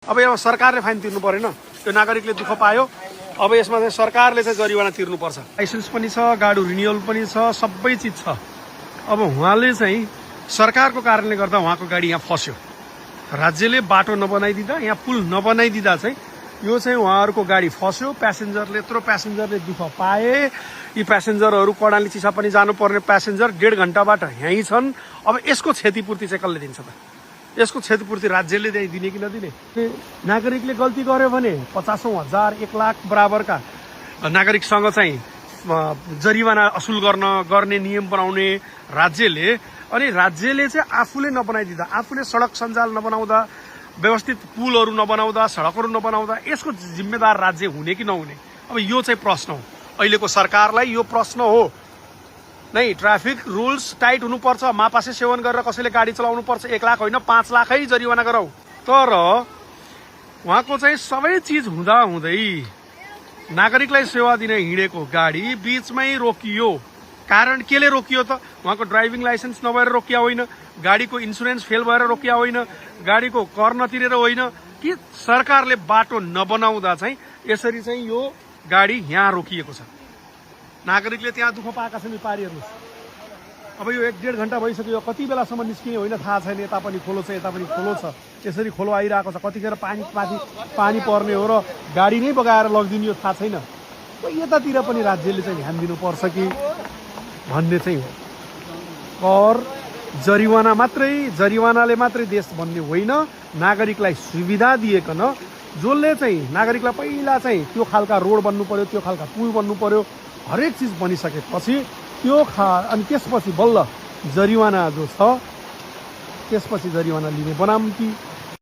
अब यो सरकारले फाइन तिर्नु परेन, त्यो नागरिकले दुःख पायो। अब यसमा चाहिँ सरकारले चाहिँ जरिवाना तिर्नुपर्छ। लाइसेन्स पनि छ, गाडी रिन्युअल पनि छ, सबै चिज छ। अब उहाँले चाहिँ सरकारको कारणले गर्दा उहाँको गाडी यहाँ फस्यो। राज्यले बाटो नबनाइदिँदा, यहाँ पुल नबनाइदिँदा चाहिँ यो चाहिँ उहाँहरूको गाडी फस्यो। प्यासेन्जरले, यत्रो प्यासेन्जरले दुःख पाए। यी प्यासेन्जरहरू कर्णाली चिसापानी जानुपर्ने प्यासेन्जर 1.5 घण्टाबाट यहीँ छन्। अब यसको क्षतिपूर्ति चाहिँ कसले दिन्छ त? यसको क्षतिपूर्ति राज्यले दिने कि नदिने? नागरिकले गल्ती गर्यो भने 50,000 1 लाख बराबरका नागरिकसँग चाहिँ जरिवाना असुल गर्ने नियम बनाउने राज्यले। अनि राज्यले चाहिँ आफूले नबनाइदिँदा, आफूले सडक सञ्जाल नबनाउँदा, व्यवस्थित पुलहरू नबनाउँदा, सडकहरू नबनाउँदा यसको जिम्मेदार राज्य हुने कि नहुने? अब यो चाहिँ प्रश्न हो। अहिलेको सरकारलाई यो प्रश्न हो नै। ट्राफिक रुल्स टाइट हुनुपर्छ। मापासे सेवन गरेर कसैले गाडी चलाउनु पर्छ, 1 लाख होइन 5 लाखै जरिवाना गराऊ। तर उहाँको चाहिँ सबै चिज हुँदा हुँदै नागरिकलाई सेवा दिन हिँडेको गाडी बीचमै रोकियो। कारण केले रोकियो त? उहाँको ड्राइभिङ लाइसेन्स नभएर रोकिया होइन, गाडीको इन्सुरेन्स फेल भएर रोकिया होइन, गाडीको कर नतिरेर होइन, कि सरकारले बाटो नबनाउँदा चाहिँ यसरी चाहिँ यो गाडी यहाँ रोकिएको छ। नागरिकले त्यहाँ दुःख पाएका छन्। पारिहेर्नुहोस्, अब यो 1.5 घण्टा भइसक्यो। यो कति बेलासम्म निस्किने होइन थाहा छैन। यता पनि खोलो छ, यता पनि खोलो छ, यसरी खोलो आइरहेको छ। कतिखेर पानी पर्ने हो र गाडी नै बगाएर लगिदिने हो थाहा छैन। यतातिर पनि राज्यले चाहिँ ध्यान दिनुपर्छ कि भन्ने चाहिँ हो। कर जरिवाना मात्रै, जरिवानाले मात्रै देश बन्ने होइन। नागरिकलाई सुविधा दिएकन, जसले चाहिँ नागरिकलाई पहिला चाहिँ त्यो खालका रोड बन्नु पर्यो, त्यो खालका पुल बन्नु पर्यो, हरेक चिज बनिसकेपछि त्यो अनि त्यसपछि बल्ल जरिवाना जो छ त्यसपछि जरिवाना लिने बनाम कि